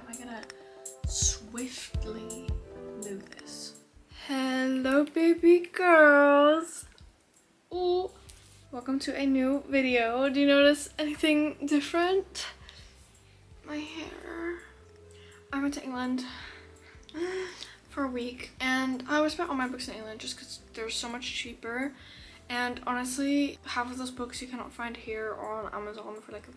I gotta swiftly move this. Hello, baby girls. Oh, welcome to a new video. Do you notice anything different? My hair. I went to England for a week and I always buy all my books in England just because they're so much cheaper. And honestly, half of those books you cannot find here or on Amazon for like,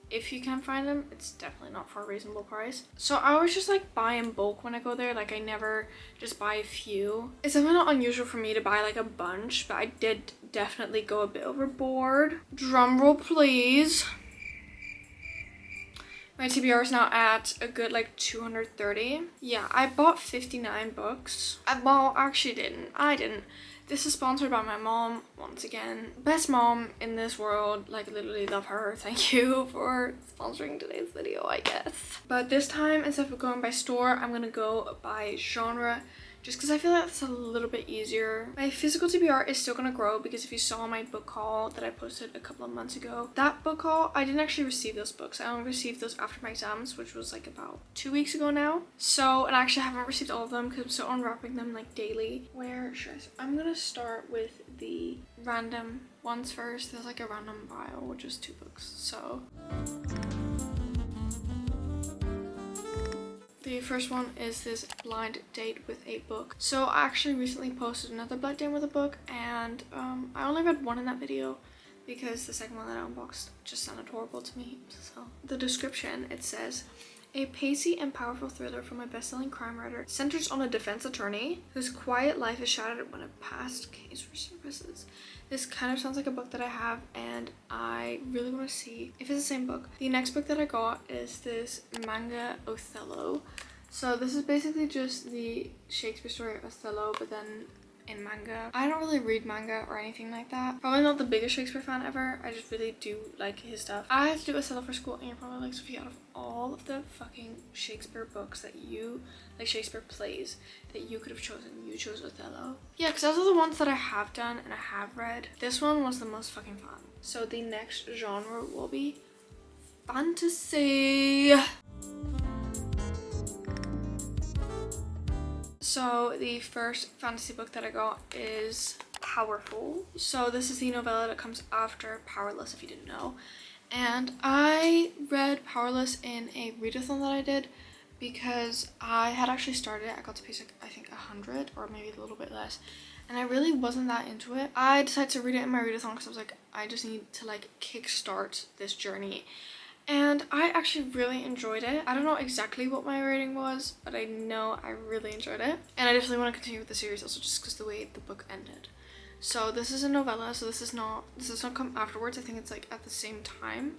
if you can find them, it's definitely not for a reasonable price. So I always just like buy in bulk when I go there. Like I never just buy a few. It's definitely not unusual for me to buy like a bunch, but I did definitely go a bit overboard. Drum roll please. My TBR is now at a good like 230. Yeah, I bought 59 books. Well, actually didn't. I didn't. This is sponsored by my mom, once again. Best mom in this world, like literally love her. Thank you for sponsoring today's video, I guess. But this time, instead of going by store, I'm gonna go by genre, just because I feel like that's a little bit easier. My physical TBR is still gonna grow because if you saw my book haul that I posted a couple of months ago, that book haul, I didn't actually receive those books. I only received those after my exams, which was like about 2 weeks ago now. So, and I actually haven't received all of them because I'm still unwrapping them like daily. Where should I start? I'm gonna start with the random ones first. There's like a random pile, which is 2 books. So the first one is this blind date with a book. So I actually recently posted another blind date with a book and I only read one in that video because the second one that I unboxed just sounded horrible to me. So the description, it says, a pacey and powerful thriller from a best-selling crime writer centers on a defense attorney whose quiet life is shattered when a past case resurfaces. This kind of sounds like a book that I have and I really want to see if it's the same book. The next book that I got is this manga Othello. So this is basically just the Shakespeare story Othello, but then in manga. I don't really read manga or anything like that. Probably not the biggest Shakespeare fan ever. I just really do like his stuff. I have to do Othello for school and you're probably like, Sophia, out of all of the fucking Shakespeare books that you, like Shakespeare plays, that you could have chosen, you chose Othello. Yeah, because those are the ones that I have done and I have read. This one was the most fucking fun. So the next genre will be fantasy. So the first fantasy book that I got is Powerful. So this is the novella that comes after Powerless, if you didn't know. And I read Powerless in a readathon that I did because I had actually started it. I got to page like, I think 100 or maybe a little bit less. And I really wasn't that into it. I decided to read it in my readathon because I was like, I just need to like kickstart this journey. And I actually really enjoyed it. I don't know exactly what my rating was, but I know I really enjoyed it. And I definitely want to continue with the series also just because the way the book ended. So this is a novella, so this does not come afterwards. I think it's like at the same time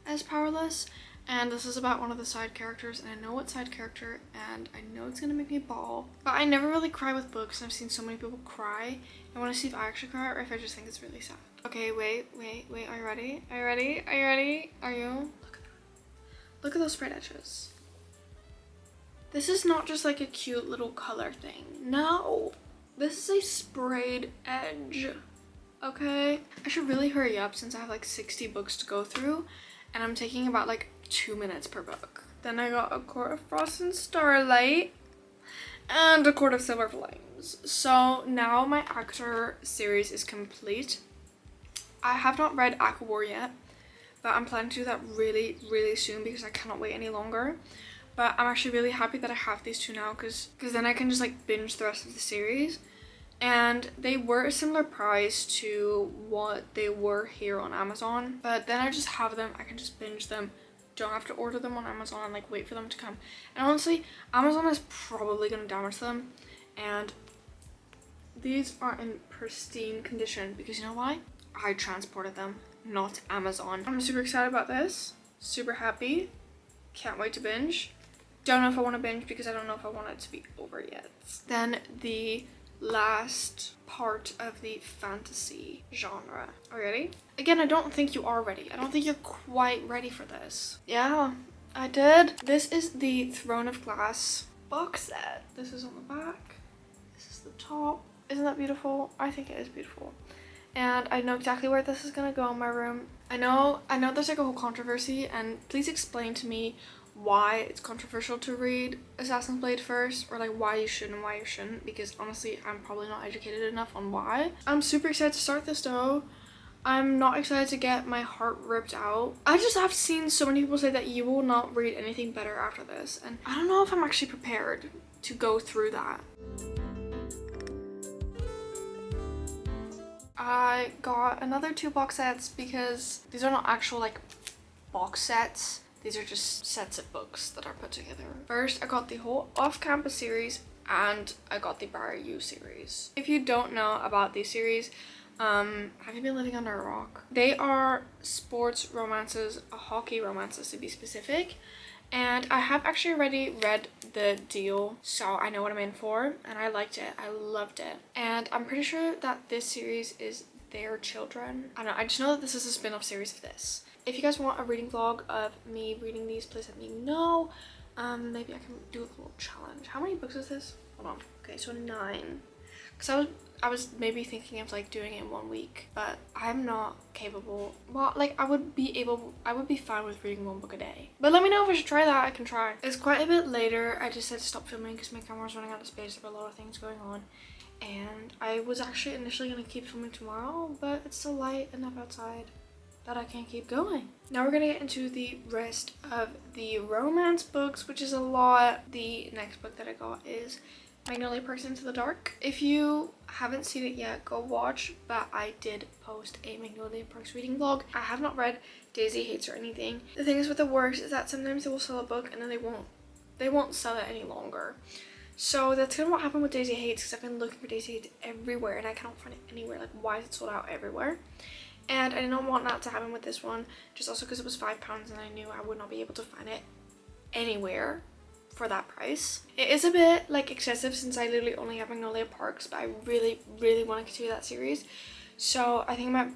as Powerless. And this is about one of the side characters, and I know what side character, and I know it's gonna make me bawl. But I never really cry with books, and I've seen so many people cry. I want to see if I actually cry or if I just think it's really sad. Okay, wait, are you ready? Are you ready? Are you ready? Are you? Look at those sprayed edges. This is not just like a cute little color thing. No, this is a sprayed edge. Okay, I should really hurry up since I have like 60 books to go through and I'm taking about like 2 minutes per book. Then I got A Court of Frost and Starlight and A Court of Silver Flames. So now my actor series is complete. I have not read Aquawar yet, but I'm planning to do that really, really soon because I cannot wait any longer. But I'm actually really happy that I have these two now because then I can just like binge the rest of the series. And they were a similar price to what they were here on Amazon. But then I just have them, I can just binge them. Don't have to order them on Amazon and like wait for them to come. And honestly, Amazon is probably going to damage them. And these are in pristine condition because you know why? I transported them, not Amazon. I'm super excited about this. Super happy. Can't wait to binge. Don't know if I want to binge because I don't know if I want it to be over yet. Then the last part of the fantasy genre. Are you ready? Again, I don't think you are ready. I don't think you're quite ready for this. Yeah, I did. This is the Throne of Glass box set. This is on the back. This is the top. Isn't that beautiful? I think it is beautiful. And I know exactly where this is gonna go in my room. I know there's like a whole controversy, and please explain to me why it's controversial to read Assassin's Blade first, or like why you should and why you shouldn't, because honestly I'm probably not educated enough on why. I'm super excited to start this though. I'm not excited to get my heart ripped out. I just have seen so many people say that you will not read anything better after this, and I don't know if I'm actually prepared to go through that. I got another 2 box sets because these are not actual like box sets. These are just sets of books that are put together. First, I got the whole off-campus series and I got the Bar U series. If you don't know about these series, have you been living under a rock? They are sports romances, hockey romances to be specific. And I have actually already read the deal, so I know what I'm in for, and I liked it. I loved it. And I'm pretty sure that this series is their children. I don't know, I just know that this is a spin-off series of this. If you guys want a reading vlog of me reading these, please let me know. Maybe I can do a little challenge. How many books is this? Hold on. Okay, so 9. Because I was maybe thinking of like doing it in 1 week, but I'm not capable. Well, like I would be fine with reading 1 book a day. But let me know if I should try that. I can try. It's quite a bit later. I just had to stop filming because my camera was running out of space. There were a lot of things going on. And I was actually initially going to keep filming tomorrow, but it's still light enough outside that I can't keep going. Now we're gonna get into the rest of the romance books, which is a lot. The next book that I got is Magnolia Parks Into the Dark. If you haven't seen it yet, go watch, but I did post a Magnolia Parks reading vlog. I have not read Daisy Hates or anything. The thing is with the works is that sometimes they will sell a book and then they won't sell it any longer. So that's kind of what happened with Daisy Hates, because I've been looking for Daisy Hates everywhere and I cannot find it anywhere. Like, why is it sold out everywhere? And I did not want that to happen with this one, just also because it was £5 and I knew I would not be able to find it anywhere for that price. It is a bit like excessive since I literally only have Magnolia Parks, but I really want to continue that series. So I think I might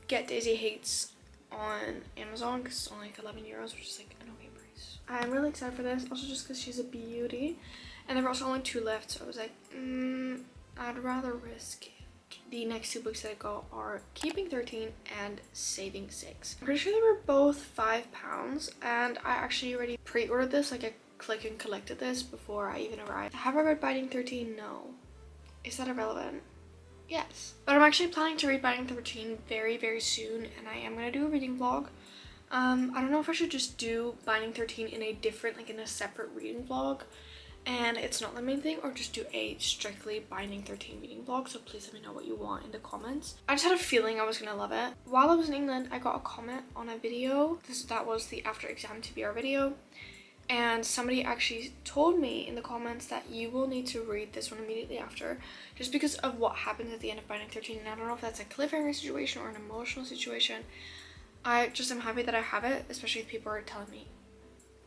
get Daisy Hates on Amazon because it's only like €11, which is like an okay price. I'm really excited for this, also just because she's a beauty. And there were also only 2 left, so I was like, I'd rather risk it. The next 2 books that I got are Keeping 13 and Saving 6. I'm pretty sure they were both £5, and I actually already pre-ordered this, like I click and collected this before I even arrived. Have I read Binding 13? No. Is that irrelevant? Yes. But I'm actually planning to read Binding 13 very soon, and I am going to do a reading vlog. I don't know if I should just do Binding 13 in a different, like in a separate reading vlog, and it's not the main thing, or just do a strictly Binding 13 reading vlog. So please let me know what you want in the comments. I just had a feeling I was gonna love it. While I was in England, I got a comment on a video. That was the after exam TBR video, and somebody actually told me in the comments that you will need to read this one immediately after, just because of what happens at the end of Binding 13. And I don't know if that's a cliffhanger situation or an emotional situation. I just am happy that I have it, especially if people are telling me,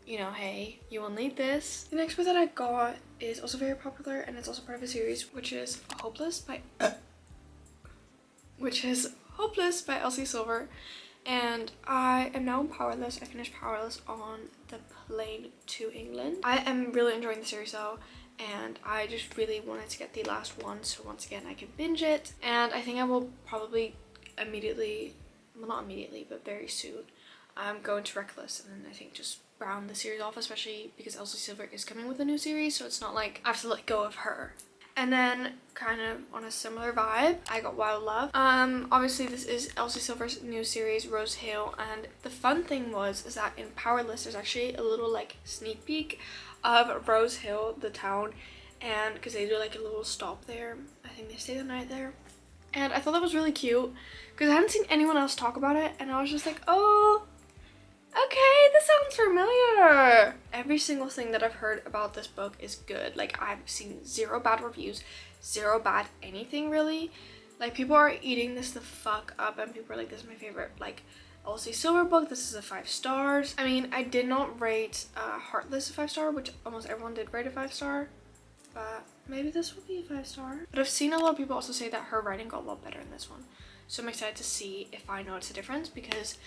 you know, hey, you will need this. The next book that I got is also very popular, and it's also part of a series, which is Hopeless by Elsie Silver. And I am now in Powerless. I finished Powerless on the plane to England. I am really enjoying the series though, and I just really wanted to get the last one, so once again I can binge it. And I think I will probably immediately, well not immediately, but very soon, go into Reckless, and then I think just round the series off, especially because Elsie Silver is coming with a new series, so it's not like I have to let go of her. And then kind of on a similar vibe, I got Wild Love. Obviously this is Elsie Silver's new series, Rose Hill, and the fun thing is that in Powerless there's actually a little like sneak peek of Rose Hill, the town, and because they do like a little stop there. I think they stay the night there. And I thought that was really cute because I hadn't seen anyone else talk about it, and I was just like, oh, okay, this sounds familiar. Every single thing that I've heard about this book is good. Like, I've seen 0 bad reviews, 0 bad anything really. Like, people are eating this the fuck up, and people are like, this is my favorite, like, Elsie Silver book. This is a 5 stars. I mean, I did not rate Heartless a 5-star, which almost everyone did rate a 5-star. But maybe this will be a 5-star. But I've seen a lot of people also say that her writing got a lot better in this one. So I'm excited to see if I notice a difference, because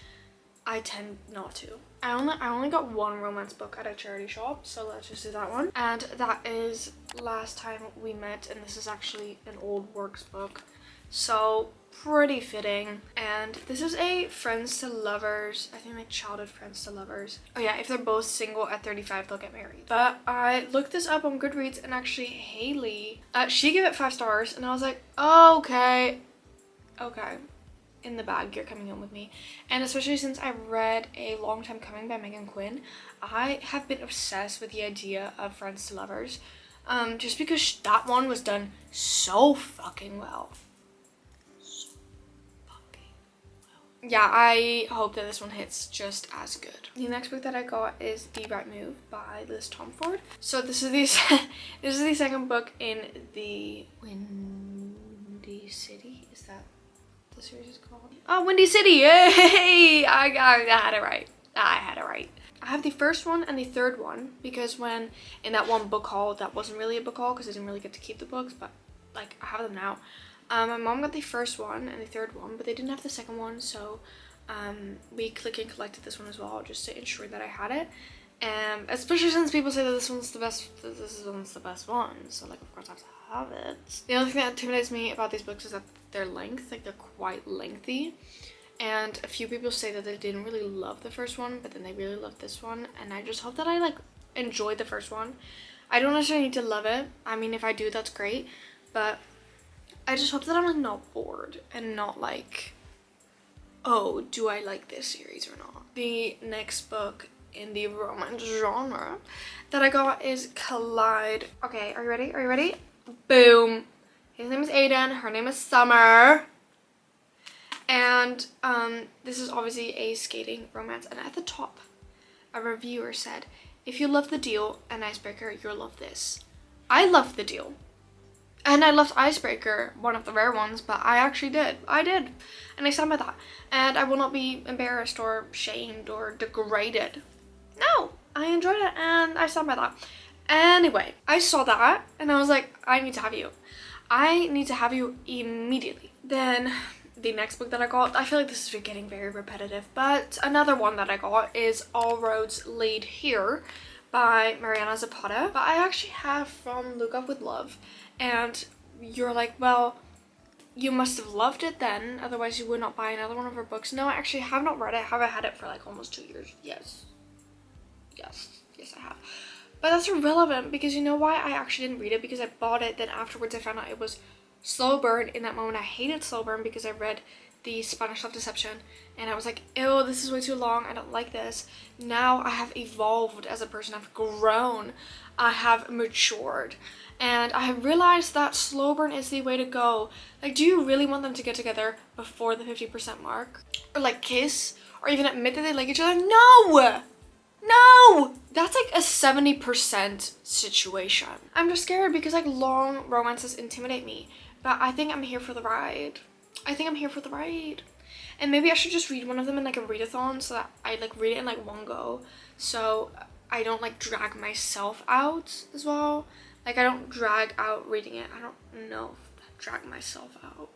I tend not to. I only got 1 romance book at a charity shop, so let's just do that one. And that is Last Time We Met, and this is actually an old works book. So pretty fitting. And this is a friends to lovers, I think like childhood friends to lovers. Oh yeah, if they're both single at 35 they'll get married. But I looked this up on Goodreads, and actually Haley, she gave it 5 stars, and I was like, okay, in the bag, you're coming in with me. And especially since I read A Long Time Coming by Megan Quinn, I have been obsessed with the idea of friends to lovers, just because that one was done so fucking well. Yeah, I hope that this one hits just as good. The next book that I got is The Right Move by Liz Tomford. So this is the this is the second book in the Windy City. Is that the series is called? Oh, Windy City! Yay! I had it right. I had it right. I have the first one and the third one because when in that one book haul, that wasn't really a book haul because I didn't really get to keep the books, but like I have them now. My mom got the first one and the third one, but they didn't have the second one, so we click and collected this one as well just to ensure that I had it. Especially since people say that this one's the best one, so like of course I have to have it. The only thing that intimidates me about these books is that their length, like they're quite lengthy. And a few people say that they didn't really love the first one, but then they really loved this one, and I just hope that I like enjoyed the first one. I don't necessarily need to love it. I mean, if I do, that's great, but I just hope that I'm like not bored and not like, oh, do I like this series or not? The next book in the romance genre that I got is Collide. Okay, are you ready? Are you ready? Boom. His name is Aiden, her name is Summer. And this is obviously a skating romance, and at the top a reviewer said, if you love The Deal and Icebreaker, you'll love this. I loved The Deal. And I loved Icebreaker, one of the rare ones, but I actually did. I did. And I stand by that. And I will not be embarrassed or shamed or degraded. No, I enjoyed it and I stand by that. Anyway, I saw that and I was like, I need to have you. I need to have you immediately. Then the next book that I got, I feel like this is getting very repetitive, but another one that I got is All Roads Lead Here by Mariana Zapata. But I actually have from Look Up With Love. And you're like, well, you must have loved it then, otherwise you would not buy another one of her books. No, I actually have not read it. I haven't had it for like almost 2 years. Yes, I have. But that's irrelevant because you know why I actually didn't read it? Because I bought it, then afterwards I found out it was slow burn. In that moment I hated slow burn because I read the Spanish Love Deception and I was like, ew, this is way too long, I don't like this. Now I have evolved as a person, I've grown, I have matured, and I have realized that slow burn is the way to go. Like, do you really want them to get together before the 50% mark? Or like kiss? Or even admit that they like each other? No! No! That's like a 70% situation. I'm just scared because like long romances intimidate me, but I think I'm here for the ride. I think I'm here for the ride. And maybe I should just read one of them in like a readathon so that I like read it in like one go, so I don't like drag myself out as well. Like I don't drag out reading it. I don't know if I drag myself out.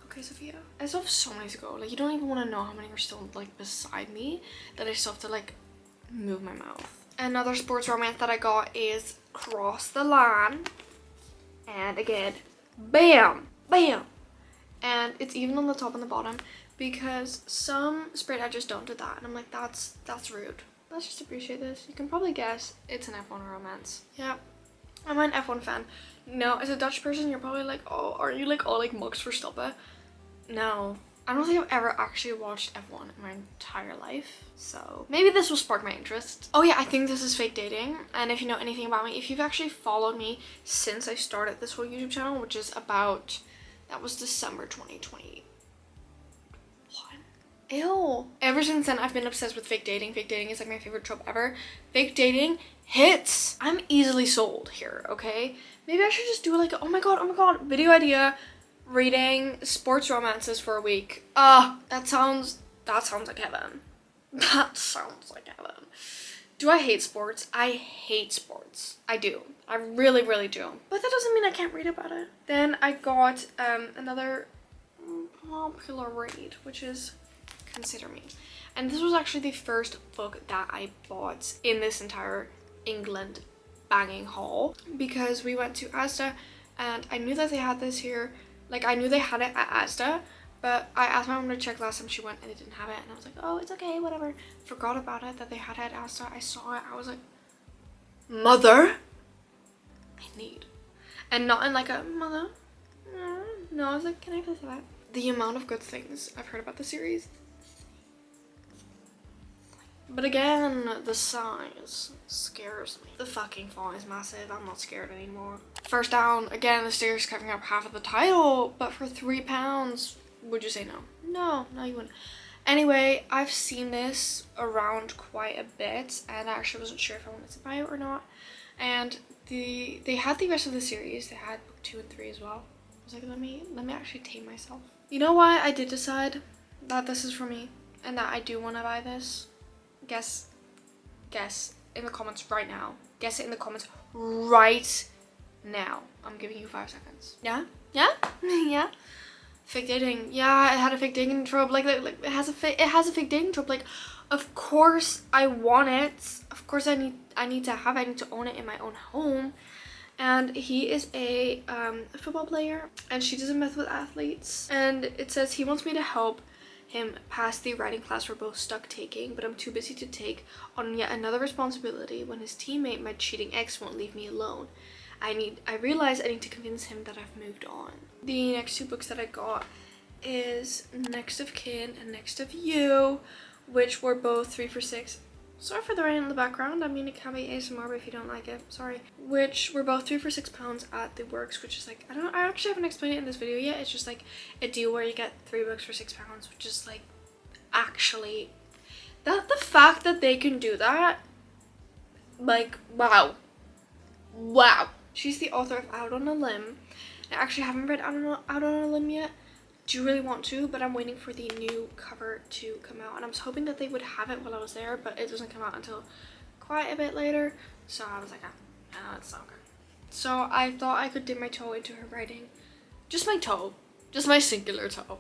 Okay, Sophia, I still have so many to go. Like you don't even want to know how many are still like beside me that I still have to like move my mouth. Another sports romance that I got is Cross the Line. And again, bam, bam. And it's even on the top and the bottom because some sprayed edges don't do that. And I'm like, that's rude. Let's just appreciate this. You can probably guess it's an F1 romance. Yeah, I'm an F1 fan. No, as a Dutch person, you're probably like, oh, are you like all like Max Verstappen? No, I don't think I've ever actually watched F1 in my entire life. So maybe this will spark my interest. Oh yeah, I think this is fake dating. And if you know anything about me, if you've actually followed me since I started this whole YouTube channel, which is about, that was December 2021. Ew. Ever since then, I've been obsessed with fake dating. Fake dating is like my favorite trope ever. Fake dating hits. I'm easily sold here, okay? Maybe I should just do like, oh my god, video idea, reading sports romances for a week. That sounds like heaven. That sounds like heaven. Do I hate sports? I hate sports. I do. I really, really do. But that doesn't mean I can't read about it. Then I got another popular read, which is Consider Me. And this was actually the first book that I bought in this entire England banging haul because we went to Asda and I knew that they had this here Like, I knew they had it at Asda, but I asked my mom to check last time she went and they didn't have it, and I was like, oh, it's okay, whatever. Forgot about it, that they had it at Asda. I saw it, I was like, mother, I need. And not in like a mother, no, I was like, can I please have it? The amount of good things I've heard about the series. But again, the size scares me. The fucking font is massive. I'm not scared anymore. First down, again, the stairs covering up half of the title, but for £3, would you say no? No, you wouldn't. Anyway, I've seen this around quite a bit, and I actually wasn't sure if I wanted to buy it or not. And they had the rest of the series. They had book 2 and 3 as well. I was like, let me actually tame myself. You know why I did decide that this is for me and that I do want to buy this? Guess in the comments right now. Guess it in the comments right now. I'm giving you 5 seconds. Yeah? Yeah? Fake dating. Yeah, it had a fake dating trope. Like it has a fake dating trope. Like, of course I want it. Of course I need to have it. I need to own it in my own home. And he is a football player, and she doesn't mess with athletes. And it says he wants me to help him pass the writing class we're both stuck taking, but I'm too busy to take on yet another responsibility when his teammate, my cheating ex, won't leave me alone. I realize I need to convince him that I've moved on. The next 2 books that I got is Next of Kin and Next of You, which were both 3 for $6. Sorry for the rain in the background. I mean, it can be ASMR, but if you don't like it, sorry. Which were both 3 for £6 at the Works, which is like, I actually haven't explained it in this video yet. It's just like a deal where you get 3 books for £6, which is like, actually, the fact that they can do that, like, wow. She's the author of Out on a Limb. I actually haven't read Out on a Limb yet. Do really want to, but I'm waiting for the new cover to come out, and I was hoping that they would have it while I was there, but it doesn't come out until quite a bit later, so I was like, oh, it's not good. So I thought I could dip my toe into her writing. Just my toe. Just my singular toe.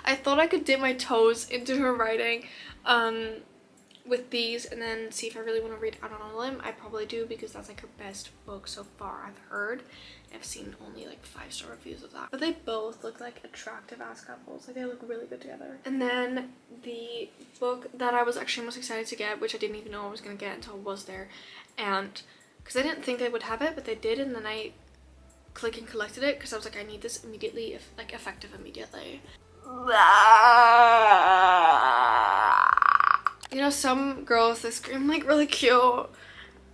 I thought I could dip my toes into her writing with these, and then see if I really want to read Out on a Limb. I probably do, because that's like her best book so far, I've heard. I've seen only like 5-star reviews of that, but they both look like attractive ass couples. Like, they look really good together. And then the book that I was actually most excited to get, which I didn't even know I was gonna get until I was there, and because I didn't think they would have it, but they did, and then I clicked and collected it because I was like, I need this immediately, like effective immediately. You know, some girls, they scream like really cute,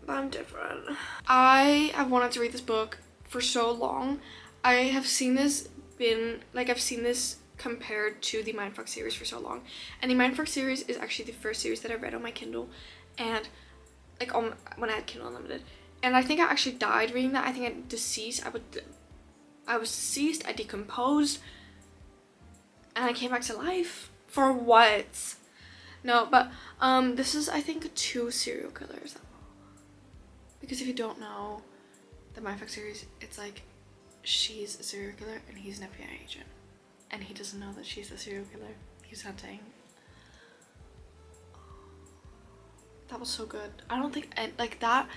but I'm different. I have wanted to read this book for so long. I have seen this I've seen this compared to the Mindfuck series for so long, and the Mindfuck series is actually the first series that I read on my Kindle, and like when I had Kindle Unlimited, and I think I actually died reading that. I think I deceased. I was deceased. I decomposed, and I came back to life. For what? No, but this is, I think, 2 serial killers. Because if you don't know the Mindfuck series, it's like she's a serial killer and he's an FBI agent, and he doesn't know that she's the serial killer he's hunting. That was so good. I don't think like that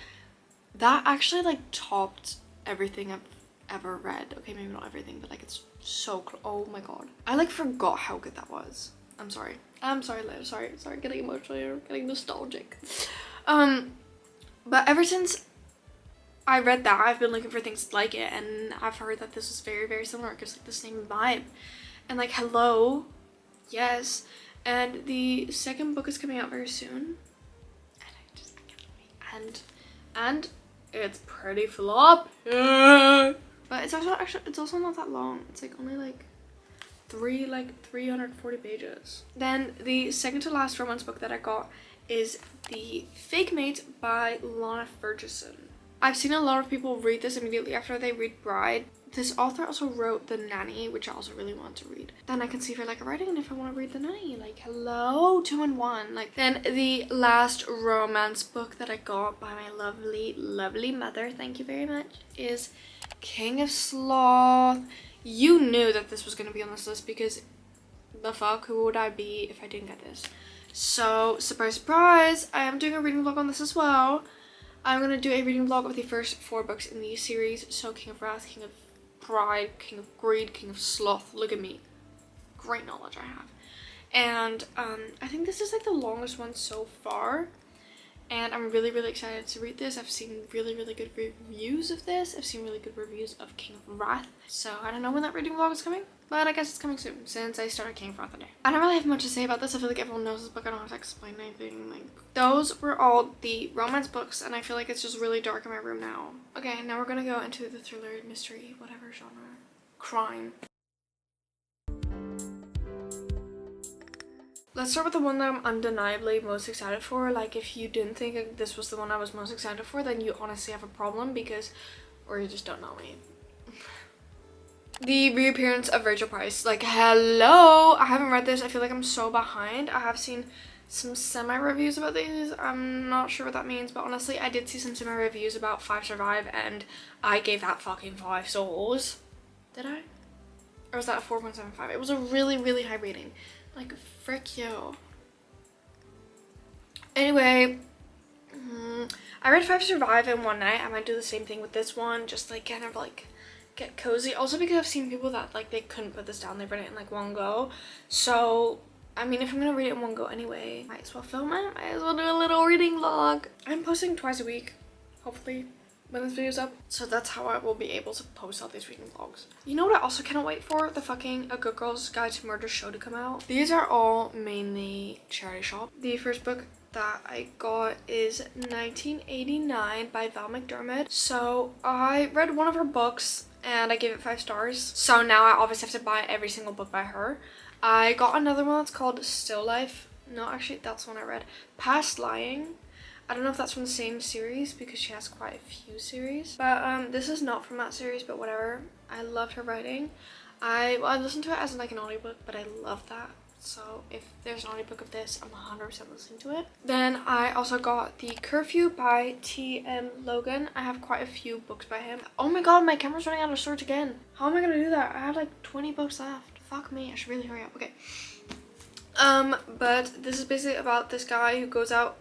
actually like topped everything I've ever read. Okay, maybe not everything, but like it's so oh my god, I like forgot how good that was. I'm sorry, Liv. Sorry, getting emotional here, getting nostalgic. But ever since I read that, I've been looking for things like it, and I've heard that this was very, very similar. It gives like the same vibe, and like, hello, yes. And the second book is coming out very soon, and I can't wait. And it's pretty flop, but it's also not that long. It's like only like 340 pages. Then the second to last romance book that I got is The Fake Mate by Lana Ferguson. I've seen a lot of people read this immediately after they read Bride. This author also wrote The Nanny, which I also really want to read. Then I can see if I like writing and if I want to read The Nanny. Like, hello, 2 in 1. Like, then the last romance book that I got by my lovely, lovely mother, thank you very much, is King of Sloth. You knew that this was going to be on this list, because the fuck, who would I be if I didn't get this? So, surprise, surprise, I am doing a reading vlog on this as well. I'm going to do a reading vlog of the first 4 books in the series. So, King of Wrath, King of pride, king of greed, king of sloth. Look at me. Great knowledge I have. And I think this is like the longest one so far. And I'm really, really excited to read this. I've seen really, really good reviews of this. I've seen really good reviews of King of Wrath. So I don't know when that reading vlog is coming, but I guess it's coming soon since I started King of Wrath today. I don't really have much to say about this. I feel like everyone knows this book. I don't have to explain anything. Like, those were all the romance books, and I feel like it's just really dark in my room now. Okay, now we're gonna go into the thriller, mystery, whatever genre. Crime. Let's start with the one that I'm undeniably most excited for. Like, if you didn't think this was the one I was most excited for, then you honestly have a problem because, or you just don't know me. The reappearance of Rachel Price. Like, hello! I haven't read this. I feel like I'm so behind. I have seen some semi-reviews about these. I'm not sure what that means, but honestly, I did see some semi-reviews about 5 Survive, and I gave that fucking 5 souls. Did I? Or was that a 4.75? It was a really, really high rating. Like, frick you. Anyway, I read 5 Survive in one night. I might do the same thing with this one, just like kind of like get cozy. Also because I've seen people that like they couldn't put this down. They read it in like one go. So, I mean, if I'm gonna read it in one go anyway, might as well film it. Might as well do a little reading vlog. I'm posting twice a week, hopefully, when this video's up. So that's how I will be able to post all these reading vlogs. You know what I also cannot wait for? The fucking A Good Girl's Guide to Murder show to come out. These are all mainly charity shop. The first book that I got is 1989 by Val McDermid. So I read one of her books and I gave it 5 stars. So now I obviously have to buy every single book by her. I got another one that's called Still Life. No, actually that's the one I read. Past Lying. I don't know if that's from the same series because she has quite a few series. But this is not from that series, but whatever. I loved her writing. I listened to it as like an audiobook, but I love that. So if there's an audiobook of this, I'm 100% listening to it. Then I also got The Curfew by T.M. Logan. I have quite a few books by him. Oh my god, my camera's running out of storage again. How am I gonna do that? I have like 20 books left. Fuck me, I should really hurry up. Okay. But this is basically about this guy who goes out,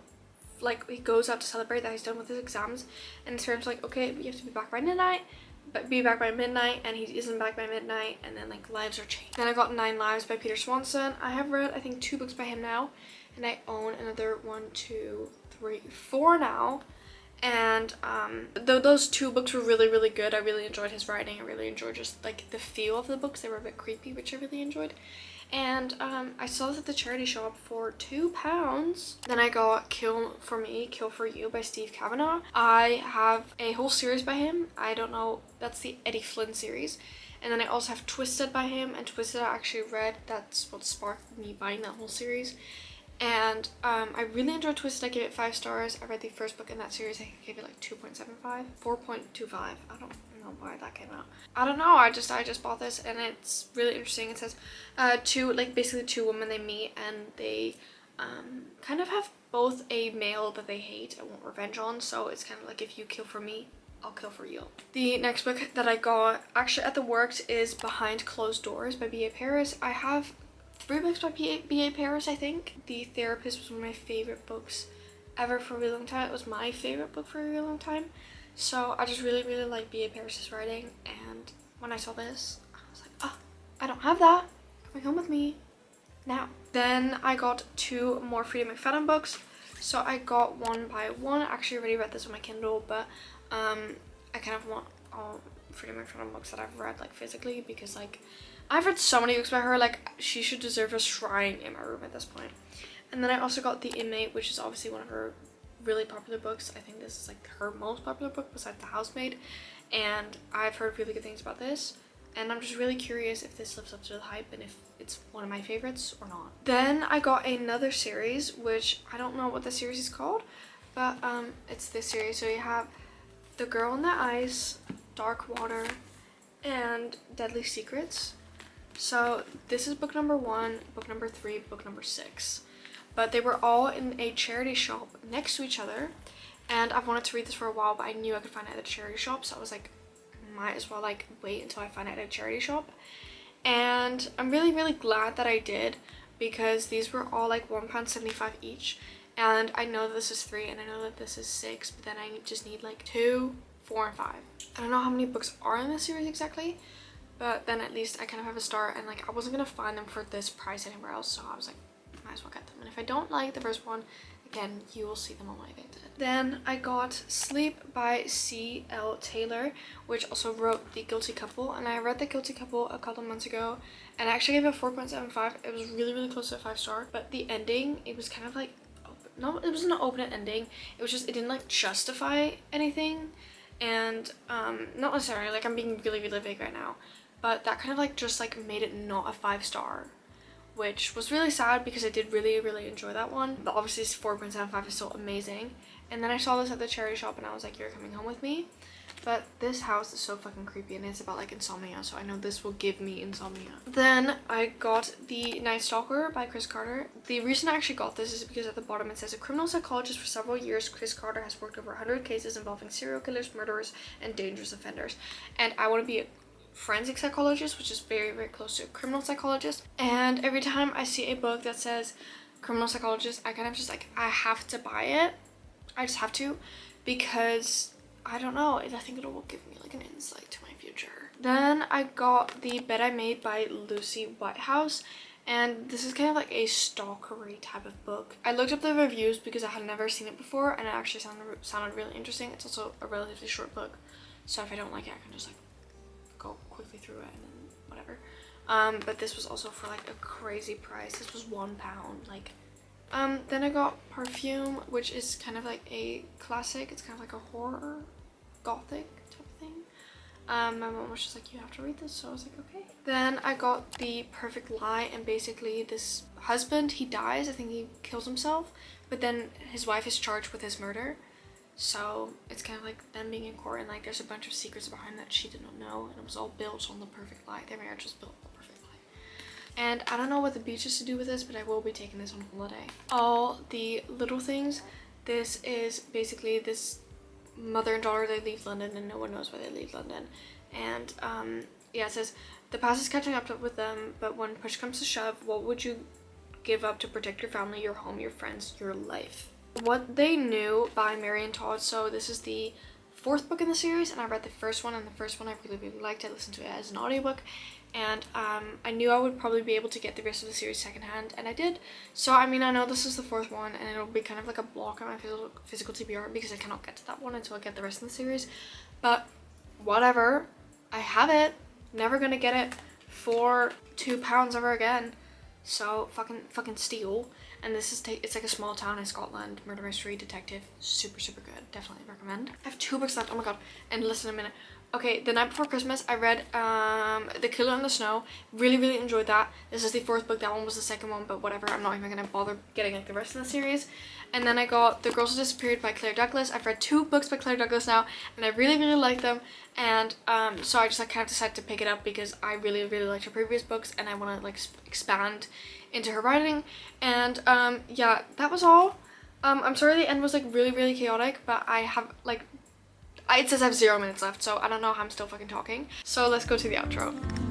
like he goes out to celebrate that he's done with his exams, and his parents are like, okay, you have to be back by midnight, and he isn't back by midnight, and then like lives are changed. Then I got 9 Lives by Peter Swanson. I have read I think 2 books by him now, and I own another 1, 2, 3, 4 now. And though those 2 books were really, really good, I really enjoyed his writing. I really enjoyed just like the feel of the books. They were a bit creepy, which I really enjoyed. And I saw this at the charity shop for £2. Then I got Kill for Me, Kill for You by Steve Kavanaugh. I have a whole series by him. I don't know, that's the Eddie Flynn series. And then I also have Twisted by him, and Twisted I actually read. That's what sparked me buying that whole series. And I really enjoyed Twisted. I gave it 5 stars. I read the first book in that series. I gave it like 2.75, 4.25. I don't know why that came out. I don't know. I just bought this, and it's really interesting. It says basically two women, they meet, and they kind of have both a male that they hate and want revenge on. So it's kind of like, if you kill for me, I'll kill for you. The next book that I got actually at the works is Behind Closed Doors by B.A. Paris. I have 3 books by B.A. Paris, I think. The Therapist was one of my favorite books ever for a really long time. It was my favorite book for a really long time. So I just really, really like B.A. Paris's writing. And when I saw this, I was like, oh, I don't have that. Coming home with me now. Then I got 2 more Freida McFadden books. So I got One by One. I actually already read this on my Kindle, but I kind of want all Freida McFadden books that I've read like physically, because like I've read so many books by her. Like, she should deserve a shrine in my room at this point. And then I also got The Inmate, which is obviously one of her really popular books. I think this is like her most popular book besides The Housemaid, and I've heard really good things about this, and I'm just really curious if this lives up to the hype and if it's one of my favorites or not. Then I got another series, which I don't know what the series is called, but it's this series. So you have The Girl in the Ice, Dark Water, and Deadly Secrets. So this is book number 1, book number 3, book number 6. But they were all in a charity shop next to each other. And I've wanted to read this for a while, but I knew I could find it at a charity shop. So I was like, might as well like wait until I find it at a charity shop. And I'm really, really glad that I did, because these were all like £1.75 each. And I know that this is 3 and I know that this is 6, but then I just need like 2 4 and 5. I don't know how many books are in this series exactly, but then at least I kind of have a start, and like I wasn't gonna find them for this price anywhere else, so I was like, might as well get them. And if I don't like the first one, again, you will see them on my Vinted. Then I got Sleep by C.L. Taylor, which also wrote The Guilty Couple, and I read The Guilty Couple a couple months ago, and I actually gave it a 4.75. It was really close to a 5-star, but the ending, it was kind of like, no, it wasn't an open ending. It was just, it didn't like justify anything, and not necessarily, like I'm being really vague right now, but that kind of like just like made it not a 5-star, which was really sad because I did really enjoy that one. But obviously 4.75 is still amazing. And then I saw this at the charity shop and I was like, you're coming home with me. But this house is so fucking creepy, and it's about like insomnia, so I know this will give me insomnia. Then I got The Night Stalker by Chris Carter. The reason I actually got this is because at the bottom it says, a criminal psychologist for several years, Chris Carter has worked over 100 cases involving serial killers, murderers, and dangerous offenders. And I want to be a forensic psychologist, which is very close to a criminal psychologist. And every time I see a book that says criminal psychologist, I kind of just like, I have to buy it. I just have to, because I don't know, I think it will give me like an insight to my future. Then I got The Bed I Made by Lucy Whitehouse, and this is kind of like a stalkery type of book. I looked up the reviews because I had never seen it before, and it actually sounded really interesting. It's also a relatively short book, so if I don't like it, I can just like go quickly through it and then whatever. But this was also for like a crazy price. This was £1. Like, then I got Perfume, which is kind of like a classic. It's kind of like a horror, gothic type of thing. My mom was just like, you have to read this, so I was like, okay. Then I got The Perfect Lie, and basically this husband, he dies. I think he kills himself, but then his wife is charged with his murder. So it's kind of like them being in court, and like there's a bunch of secrets behind that she did not know, and it was all built on the perfect lie. Their marriage was built on the perfect lie. And I don't know what the beach has to do with this, but I will be taking this on holiday. All the Little Things. This is basically this mother and daughter, they leave London and no one knows why they leave London. And yeah, it says, the past is catching up with them, but when push comes to shove, what would you give up to protect your family, your home, your friends, your life? What They Knew by Marion Todd. So this is the 4th book in the series, and I read the first one, and the first one I really liked. I listened to it as an audiobook, and I knew I would probably be able to get the rest of the series secondhand, and I did. So I mean, I know this is the 4th one, and it'll be kind of like a block on my physical TBR because I cannot get to that one until I get the rest of the series, but whatever, I have it. Never gonna get it for £2 ever again, so fucking steal. And this is it's like a small town in Scotland, murder mystery detective, super good, definitely recommend. I have 2 books left, oh my god. And listen a minute, okay, the night before Christmas I read The Killer in the Snow. Really enjoyed that. This is the 4th book. That one was the 2nd one, but whatever, I'm not even gonna bother getting like the rest of the series. And then I got The Girls Who Disappeared by Claire Douglas. I've read 2 books by Claire Douglas now, and I really like them. And so I just like kind of decided to pick it up because I really liked her previous books, and I want to like expand into her writing. And yeah, that was all. I'm sorry the end was like really chaotic, but I have like, it says I have 0 minutes left, so I don't know how I'm still fucking talking. So let's go to the outro.